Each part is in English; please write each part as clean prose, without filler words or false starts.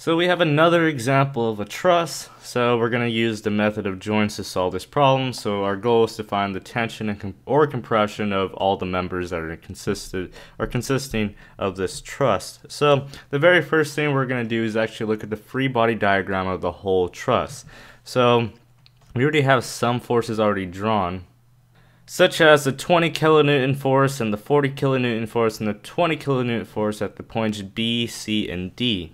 So we have another example of a truss. So we're going to use the method of joints to solve this problem. So our goal is to find the tension and or compression of all the members that are consisting of this truss. So the very first thing we're going to do is actually look at the free body diagram of the whole truss. So we already have some forces already drawn, such as the 20 kilonewton force and the 40 kilonewton force and the 20 kilonewton force at the points B, C, and D.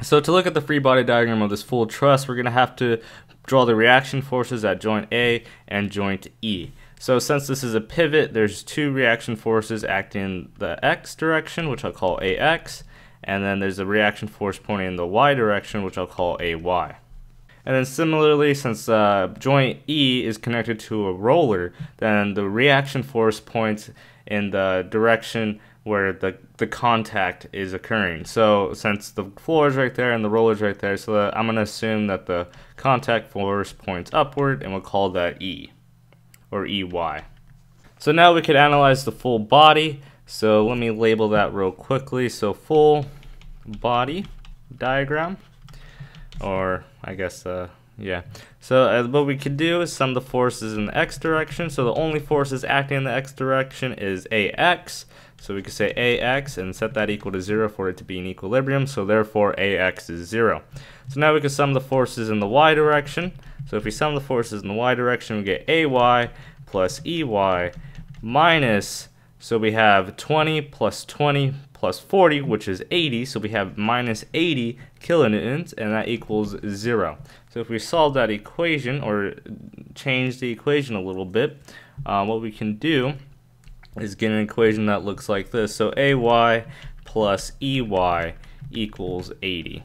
So to look at the free body diagram of this full truss, we're going to have to draw the reaction forces at joint A and joint E. So since this is a pivot, there's two reaction forces acting in the X direction, which I'll call AX, and then there's a reaction force pointing in the Y direction, which I'll call AY. And then similarly, since joint E is connected to a roller, then the reaction force points in the direction where the contact is occurring. So since the floor is right there and the roller is right there, so I'm going to assume that the contact force points upward, and we'll call that E, or EY. So now we could analyze the full body. So let me label that real quickly. So full body diagram, or I guess yeah. So what we could do is sum the forces in the X direction. So the only forces acting in the X direction is AX. So we could say AX and set that equal to 0 for it to be in equilibrium. So therefore AX is 0. So now we can sum the forces in the Y direction. So if we sum the forces in the Y direction, we get AY plus EY minus, so we have 20 plus 40, which is 80. So we have minus 80 kilonewtons, and that equals 0. So if we solve that equation, or change the equation a little bit, what we can do is get an equation that looks like this. So AY plus EY equals 80.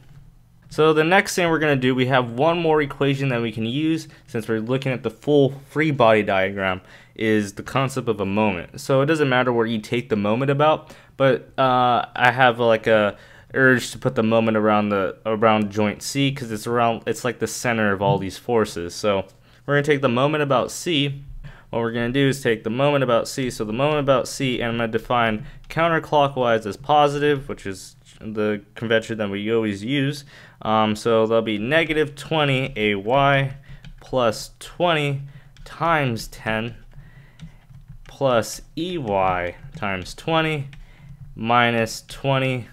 So the next thing we're going to do, we have one more equation that we can use since we're looking at the full free body diagram, is the concept of a moment. So it doesn't matter where you take the moment about, but I have like a urge to put the moment around joint C, because it's like the center of all these forces. So we're going to take the moment about C. What we're going to do is take the moment about C, so the moment about C, and I'm going to define counterclockwise as positive, which is the convention that we always use. So there'll be negative 20 AY plus 20 times 10 plus EY times 20 minus 20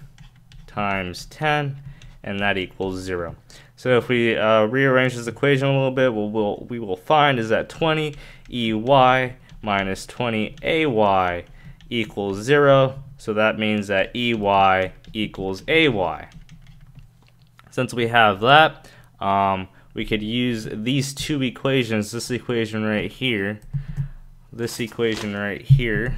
times 10, and that equals 0. So if we rearrange this equation a little bit, we will find is that 20 EY minus 20 AY equals 0. So that means that EY equals AY. Since we have that, we could use these two equations, this equation right here, this equation right here,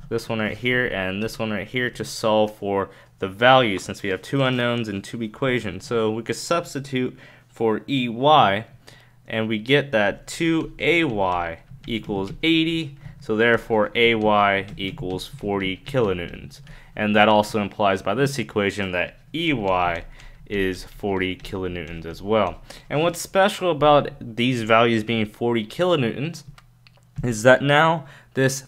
this one right here, and this one right here, to solve for the value, since we have two unknowns and two equations. So we could substitute for EY, and we get that 2AY equals 80, so therefore AY equals 40 kilonewtons. And that also implies by this equation that EY is 40 kilonewtons as well. And what's special about these values being 40 kilonewtons is that now let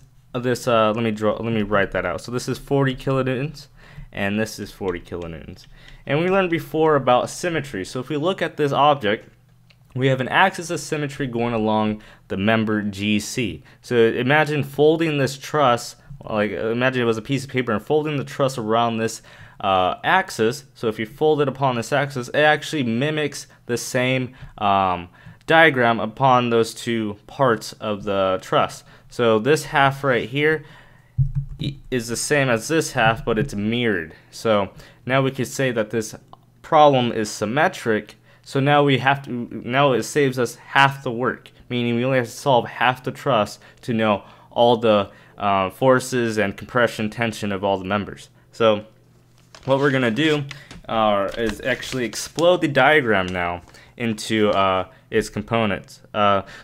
me write that out. So this is 40 kilonewtons, and this is 40 kilonewtons. And we learned before about symmetry. So if we look at this object, we have an axis of symmetry going along the member GC. So imagine folding this truss, like imagine it was a piece of paper, and folding the truss around this axis. So if you fold it upon this axis, it actually mimics the same diagram upon those two parts of the truss. So this half right here is the same as this half, but it's mirrored. So now we could say that this problem is symmetric. So now it saves us half the work, meaning we only have to solve half the truss to know all the forces and compression tension of all the members. So what we're going to do is actually explode the diagram now, into its components.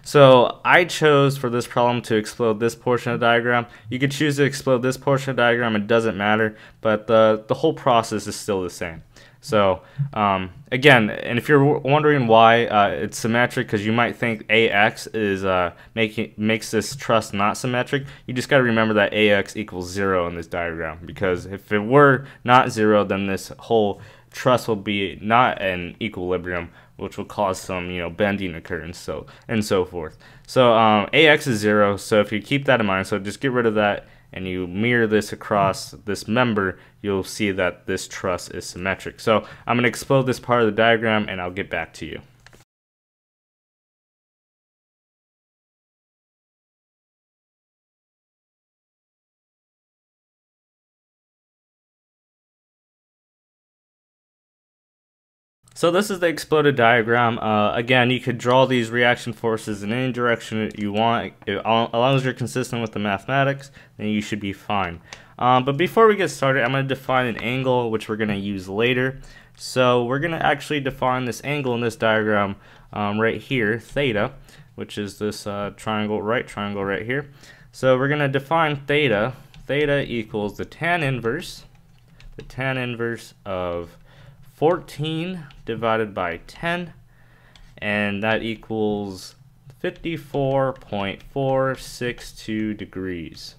So I chose for this problem to explode this portion of the diagram. You could choose to explode this portion of the diagram, it doesn't matter, but the whole process is still the same. So again, and if you're wondering why it's symmetric, because you might think AX is makes this truss not symmetric, you just got to remember that AX equals 0 in this diagram, because if it were not 0, then this whole truss will be not in equilibrium, which will cause some bending occurrence, and so forth. So AX is 0, so if you keep that in mind, so just get rid of that and you mirror this across this member, you'll see that this truss is symmetric. So I'm going to explode this part of the diagram and I'll get back to you. So this is the exploded diagram. Again, you could draw these reaction forces in any direction you want. As long as you're consistent with the mathematics, then you should be fine. But before we get started, I'm going to define an angle, which we're going to use later. So we're going to actually define this angle in this diagram right here, theta, which is this triangle right here. So we're going to define theta. Theta equals the tan inverse of 14 divided by 10, and that equals 54.462 degrees.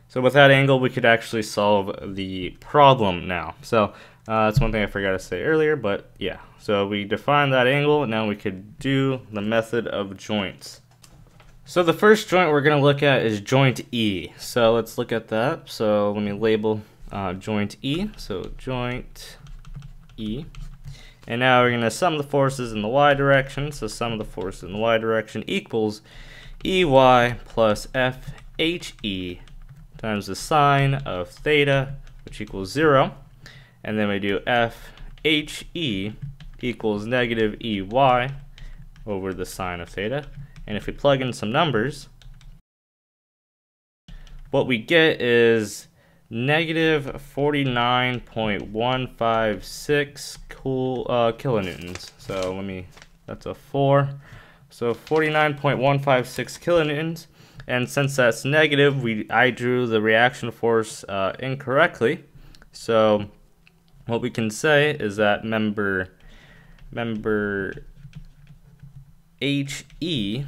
So with that angle, we could actually solve the problem now. So that's one thing I forgot to say earlier, but yeah. So we define that angle, and now we could do the method of joints. So the first joint we're going to look at is joint E. So let's look at that. So let me label joint E. So joint E. And now we're going to sum the forces in the y direction. So sum of the forces in the y direction equals EY plus FHE times the sine of theta, which equals 0. And then we do FHE equals negative EY over the sine of theta. And if we plug in some numbers, what we get is negative 49.156 kilonewtons. So that's a 4. So 49.156 kilonewtons. And since that's negative, I drew the reaction force incorrectly. So what we can say is that member HE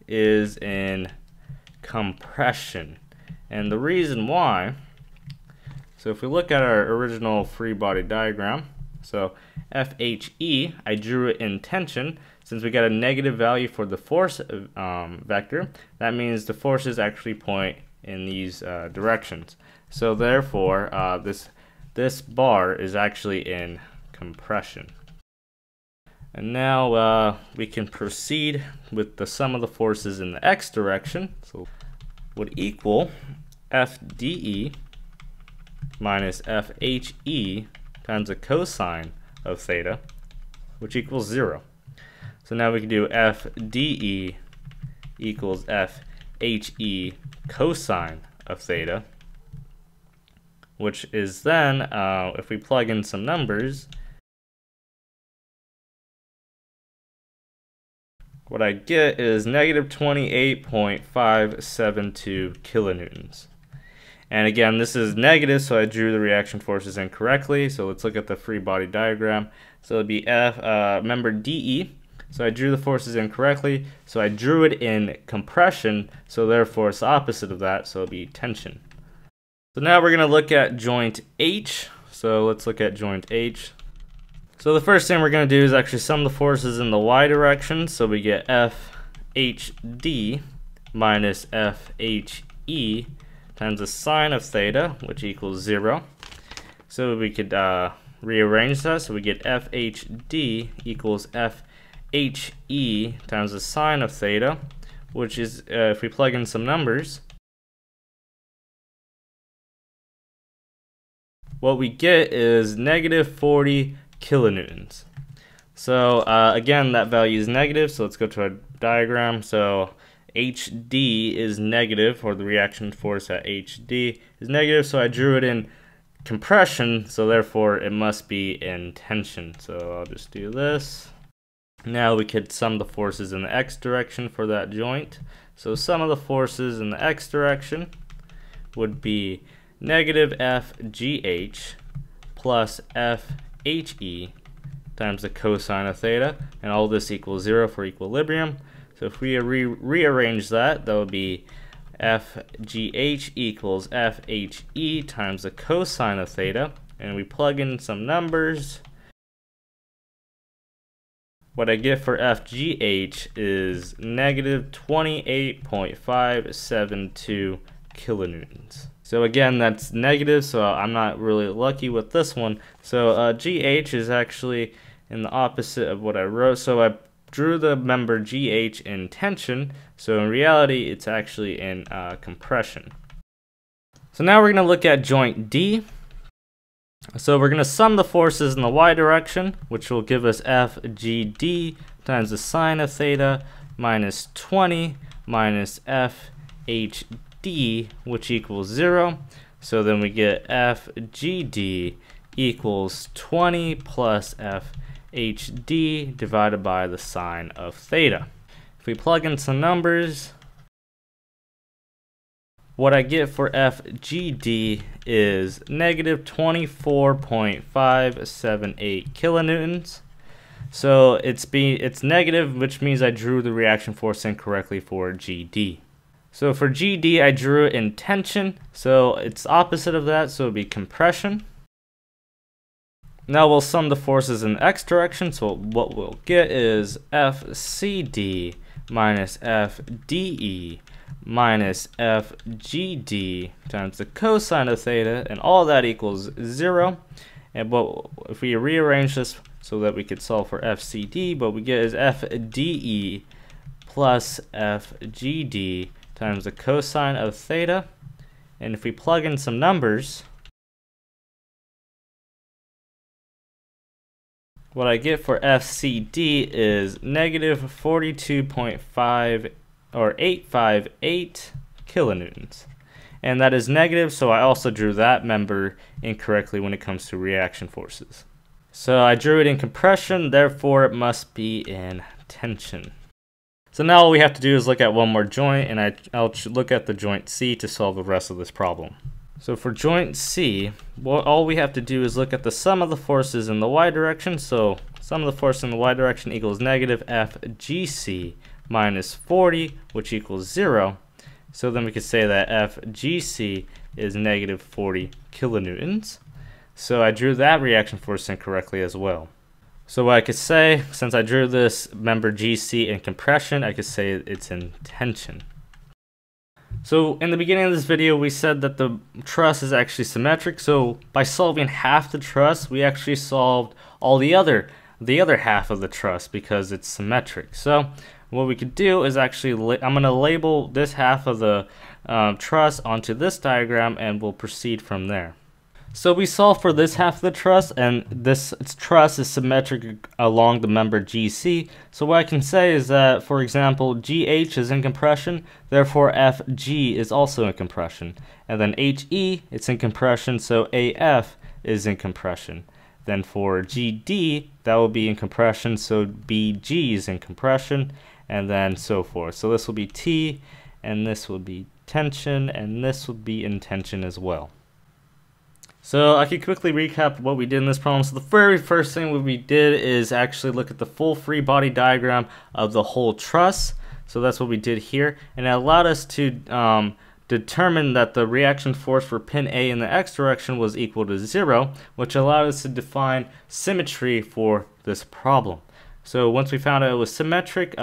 is in compression. And the reason why, so if we look at our original free body diagram, so FHE, I drew it in tension. Since we got a negative value for the force vector, that means the forces actually point in these directions. So therefore, this bar is actually in compression. And now we can proceed with the sum of the forces in the x direction. So would equal FDE minus FHE times the cosine of theta, which equals 0. So now we can do FDE equals FHE cosine of theta, which is then, if we plug in some numbers, what I get is negative 28.572 kilonewtons. And again, this is negative, so I drew the reaction forces incorrectly. So let's look at the free body diagram. So it'd be member DE. So I drew the forces incorrectly. So I drew it in compression. So therefore, it's the opposite of that. So it'll be tension. So now we're going to look at joint H. So let's look at joint H. So the first thing we're going to do is actually sum the forces in the y direction. So we get FHD minus FHE times the sine of theta, which equals 0. So we could rearrange that. So we get FHD equals FHE times the sine of theta, which is, if we plug in some numbers, what we get is negative 40 kilonewtons. So again, that value is negative, so let's go to our diagram. So HD is negative, or the reaction force at HD is negative, so I drew it in compression, so therefore it must be in tension. So I'll just do this. Now we could sum the forces in the x direction for that joint. So sum of the forces in the x direction would be negative FGH plus FHE times the cosine of theta, and all this equals 0 for equilibrium. So if we rearrange that, that would be FGH equals FHE times the cosine of theta, and we plug in some numbers. What I get for FGH is negative 28.572 kilonewtons. So again, that's negative, so I'm not really lucky with this one. So GH is actually in the opposite of what I wrote. So I drew the member GH in tension, so in reality it's actually in compression. So now we're going to look at joint D. So we're going to sum the forces in the y direction, which will give us FGD times the sine of theta minus 20 minus FHD, which equals 0. So then we get FGD equals 20 plus FHD divided by the sine of theta. If we plug in some numbers, what I get for FGD is negative 24.578 kilonewtons. So it's negative, which means I drew the reaction force incorrectly for GD. So for GD, I drew it in tension, so it's opposite of that, so it would be compression. Now we'll sum the forces in the x direction, so what we'll get is FCD minus FDE minus FGD times the cosine of theta, and all that equals 0. And but if we rearrange this so that we could solve for FCD, what we get is FDE plus FGD times the cosine of theta. And if we plug in some numbers, what I get for FCD is negative 858 kilonewtons. And that is negative, so I also drew that member incorrectly when it comes to reaction forces. So I drew it in compression, therefore it must be in tension. So now all we have to do is look at one more joint, and I'll look at the joint C to solve the rest of this problem. So for joint C, all we have to do is look at the sum of the forces in the y direction. So sum of the force in the y direction equals negative FGC minus 40, which equals 0. So then we could say that FGC is negative 40 kilonewtons. So I drew that reaction force incorrectly as well. So what I could say, since I drew this member GC in compression, I could say it's in tension. So in the beginning of this video, we said that the truss is actually symmetric. So by solving half the truss, we actually solved all the other half of the truss because it's symmetric. So what we could do is actually, I'm going to label this half of the truss onto this diagram, and we'll proceed from there. So we solve for this half of the truss, and this truss is symmetric along the member GC. So what I can say is that, for example, GH is in compression, therefore FG is also in compression. And then HE, it's in compression, so AF is in compression. Then for GD, that will be in compression, so BG is in compression, and then so forth. So this will be T, and this will be tension, and this will be in tension as well. So I can quickly recap what we did in this problem. So the very first thing we did is actually look at the full free body diagram of the whole truss. So that's what we did here, and it allowed us to determine that the reaction force for pin A in the x direction was equal to 0, which allowed us to define symmetry for this problem. So once we found out it was symmetric,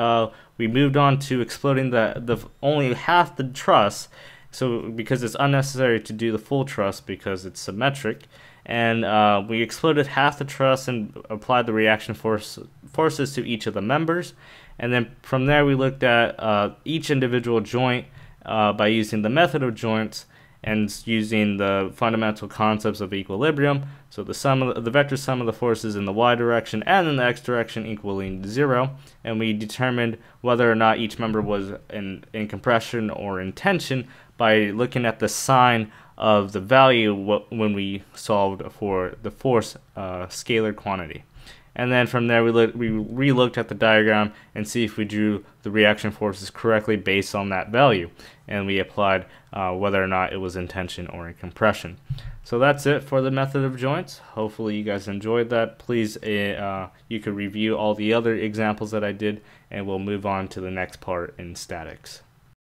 we moved on to exploding the only half the truss. So because it's unnecessary to do the full truss because it's symmetric, and we exploded half the truss and applied the reaction forces to each of the members, and then from there we looked at each individual joint by using the method of joints and using the fundamental concepts of equilibrium. So the vector sum of the forces in the y direction and in the x direction equaling 0, and we determined whether or not each member was in compression or in tension by looking at the sign of the value when we solved for the force scalar quantity. And then from there, we re-looked at the diagram and see if we drew the reaction forces correctly based on that value. And we applied whether or not it was in tension or in compression. So that's it for the method of joints. Hopefully you guys enjoyed that. Please, you could review all the other examples that I did, and we'll move on to the next part in statics.